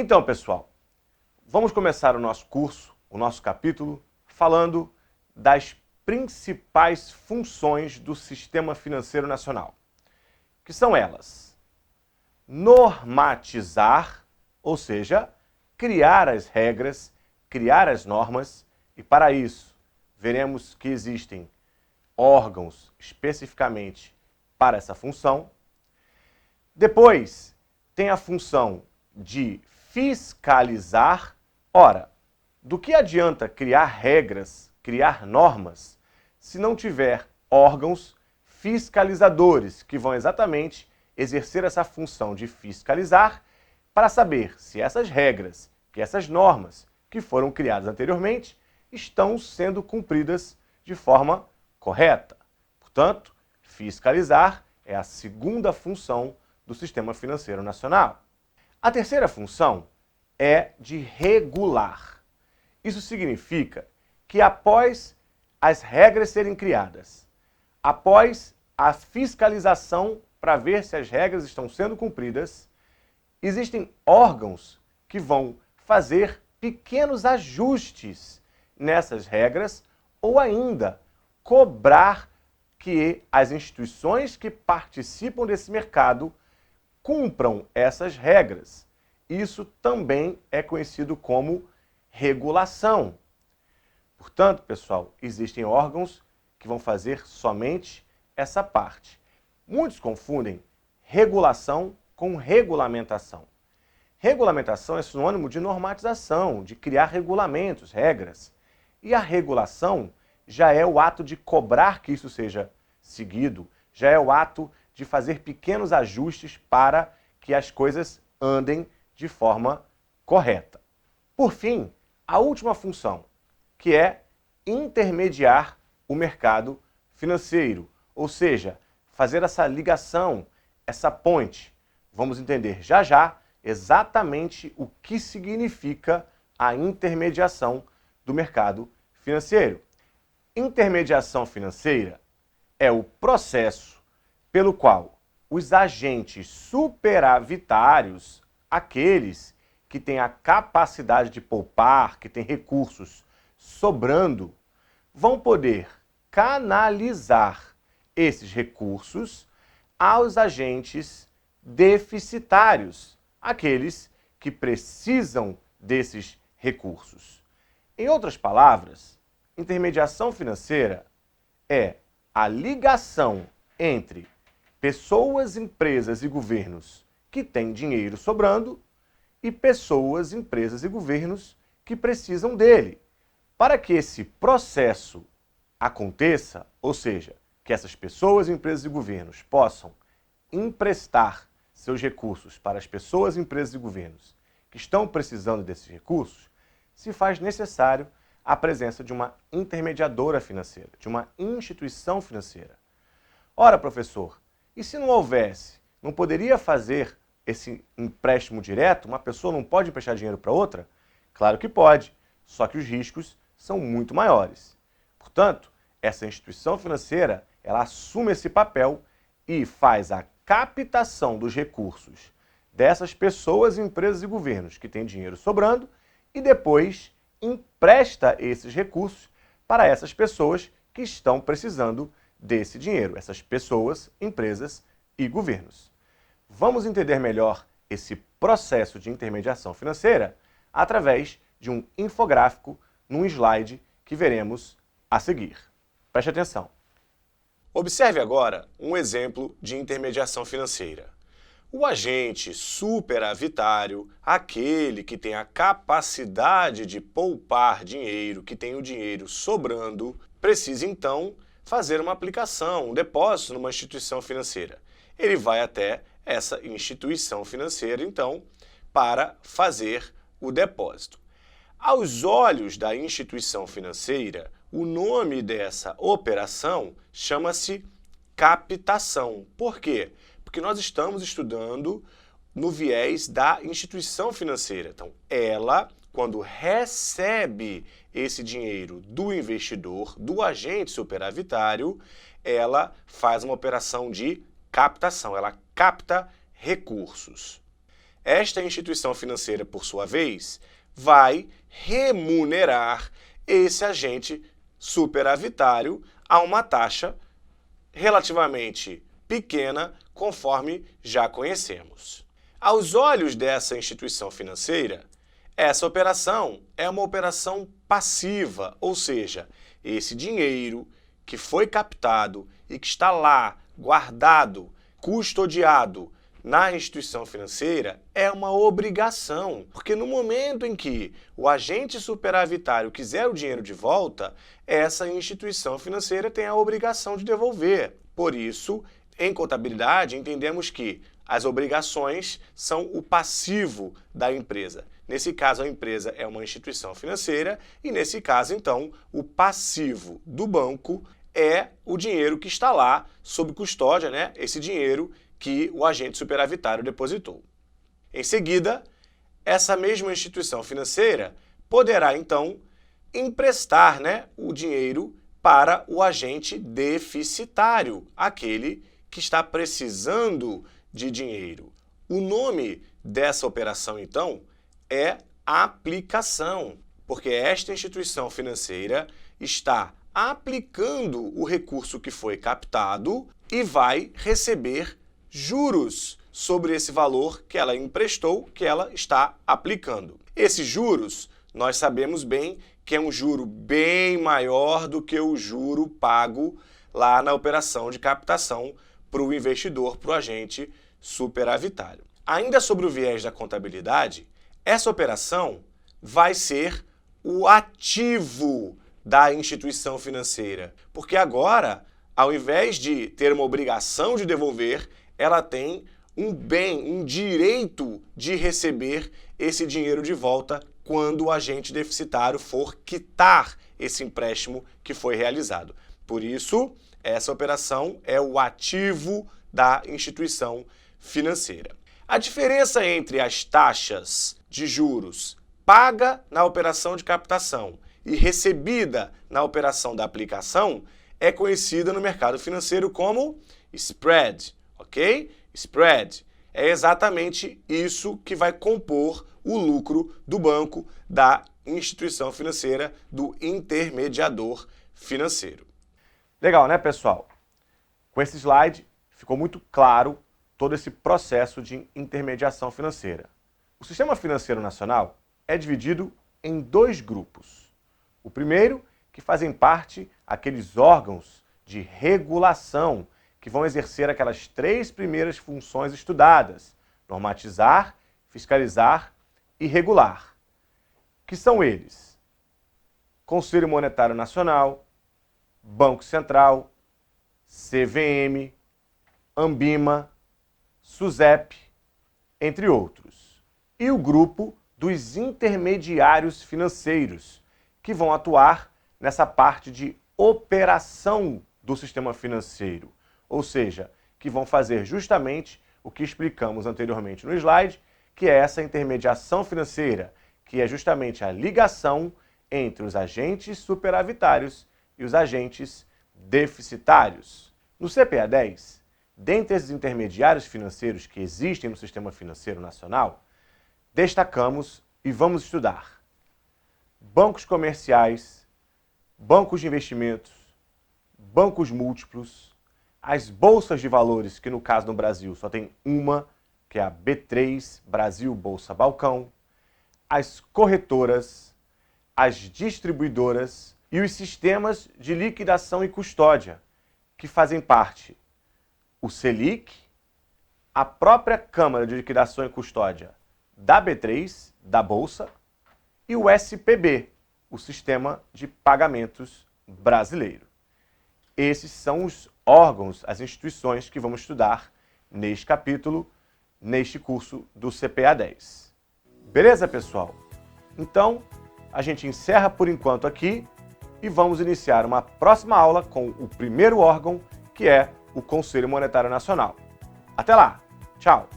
Então, pessoal, vamos começar o nosso curso, o nosso capítulo, falando das principais funções do Sistema Financeiro Nacional, que são elas: normatizar, ou seja, criar as regras, criar as normas, e para isso veremos que existem órgãos especificamente para essa função. Depois, tem a função de fiscalizar. Ora, do que adianta criar regras, criar normas, se não tiver órgãos fiscalizadores que vão exatamente exercer essa função de fiscalizar para saber se essas regras, que essas normas que foram criadas anteriormente estão sendo cumpridas de forma correta. Portanto, fiscalizar é a segunda função do Sistema Financeiro Nacional. A terceira função é de regular. Isso significa que após as regras serem criadas, após a fiscalização para ver se as regras estão sendo cumpridas, existem órgãos que vão fazer pequenos ajustes nessas regras ou ainda cobrar que as instituições que participam desse mercado cumpram essas regras. Isso também é conhecido como regulação. Portanto, pessoal, existem órgãos que vão fazer somente essa parte. Muitos confundem regulação com regulamentação. Regulamentação é sinônimo de normatização, de criar regulamentos, regras. E a regulação já é o ato de cobrar que isso seja seguido, já é o ato de fazer pequenos ajustes para que as coisas andem de forma correta. Por fim, a última função, que é intermediar o mercado financeiro, ou seja, fazer essa ligação, essa ponte. Vamos entender já já exatamente o que significa a intermediação do mercado financeiro. Intermediação financeira é o processo pelo qual os agentes superavitários, aqueles que têm a capacidade de poupar, que têm recursos sobrando, vão poder canalizar esses recursos aos agentes deficitários, aqueles que precisam desses recursos. Em outras palavras, intermediação financeira é a ligação entre pessoas, empresas e governos que têm dinheiro sobrando e pessoas, empresas e governos que precisam dele. Para que esse processo aconteça, ou seja, que essas pessoas, empresas e governos possam emprestar seus recursos para as pessoas, empresas e governos que estão precisando desses recursos, se faz necessário a presença de uma intermediadora financeira, de uma instituição financeira. Ora, professor, e se não houvesse, não poderia fazer esse empréstimo direto? Uma pessoa não pode emprestar dinheiro para outra? Claro que pode, só que os riscos são muito maiores. Portanto, essa instituição financeira, ela assume esse papel e faz a captação dos recursos dessas pessoas, empresas e governos que têm dinheiro sobrando e depois empresta esses recursos para essas pessoas que estão precisando desse dinheiro, essas pessoas, empresas e governos. Vamos entender melhor esse processo de intermediação financeira através de um infográfico num slide que veremos a seguir. Preste atenção. Observe agora um exemplo de intermediação financeira. O agente superavitário, aquele que tem a capacidade de poupar dinheiro, que tem o dinheiro sobrando, precisa então fazer uma aplicação, um depósito numa instituição financeira. Ele vai até essa instituição financeira, então, para fazer o depósito. Aos olhos da instituição financeira, o nome dessa operação chama-se captação. Por quê? Porque nós estamos estudando no viés da instituição financeira. Então, ela, quando recebe esse dinheiro do investidor, do agente superavitário, ela faz uma operação de captação, ela capta recursos. esta instituição financeira, por sua vez, vai remunerar esse agente superavitário a uma taxa relativamente pequena, conforme já conhecemos. Aos olhos dessa instituição financeira, essa operação é uma operação passiva, ou seja, esse dinheiro que foi captado e que está lá guardado, custodiado na instituição financeira é uma obrigação, porque no momento em que o agente superavitário quiser o dinheiro de volta, essa instituição financeira tem a obrigação de devolver. Por isso, em contabilidade, entendemos que as obrigações são o passivo da empresa. Nesse caso, a empresa é uma instituição financeira e, nesse caso, então, o passivo do banco é o dinheiro que está lá sob custódia, né? Esse dinheiro que o agente superavitário depositou. Em seguida, essa mesma instituição financeira poderá, então, emprestar, né, o dinheiro para o agente deficitário, aquele que está precisando de dinheiro. O nome dessa operação, então, é aplicação, porque esta instituição financeira está aplicando o recurso que foi captado e vai receber juros sobre esse valor que ela emprestou, que ela está aplicando. Esses juros, nós sabemos bem que é um juro bem maior do que o juro pago lá na operação de captação para o investidor, para o agente superavitário. Ainda sobre o viés da contabilidade, essa operação vai ser o ativo da instituição financeira, porque agora, ao invés de ter uma obrigação de devolver, ela tem um bem, um direito de receber esse dinheiro de volta quando o agente deficitário for quitar esse empréstimo que foi realizado. Por isso, essa operação é o ativo da instituição financeira. A diferença entre as taxas de juros paga na operação de captação e recebida na operação da aplicação é conhecida no mercado financeiro como spread, ok? Spread é exatamente isso que vai compor o lucro do banco, da instituição financeira, do intermediador financeiro. Legal, né, pessoal? Com esse slide ficou muito claro todo esse processo de intermediação financeira. O Sistema Financeiro Nacional é dividido em dois grupos. O primeiro, que fazem parte aqueles órgãos de regulação que vão exercer aquelas três primeiras funções estudadas: normatizar, fiscalizar e regular. Que são eles: Conselho Monetário Nacional, Banco Central, CVM, Anbima, SUSEP, entre outros. E o grupo dos intermediários financeiros, que vão atuar nessa parte de operação do sistema financeiro, ou seja, que vão fazer justamente o que explicamos anteriormente no slide, que é essa intermediação financeira, que é justamente a ligação entre os agentes superavitários e os agentes deficitários. No CPA 10, dentre esses intermediários financeiros que existem no Sistema Financeiro Nacional, destacamos e vamos estudar bancos comerciais, bancos de investimentos, bancos múltiplos, as bolsas de valores, que no caso no Brasil só tem uma, que é a B3, Brasil Bolsa Balcão, as corretoras, as distribuidoras e os sistemas de liquidação e custódia, que fazem parte o Selic, a própria Câmara de Liquidação e Custódia da B3, da Bolsa, e o SPB, o Sistema de Pagamentos Brasileiro. Esses são os órgãos, as instituições que vamos estudar neste capítulo, neste curso do CPA 10. Beleza, pessoal? Então, a gente encerra por enquanto aqui e vamos iniciar uma próxima aula com o primeiro órgão, que é o Conselho Monetário Nacional. Até lá! Tchau!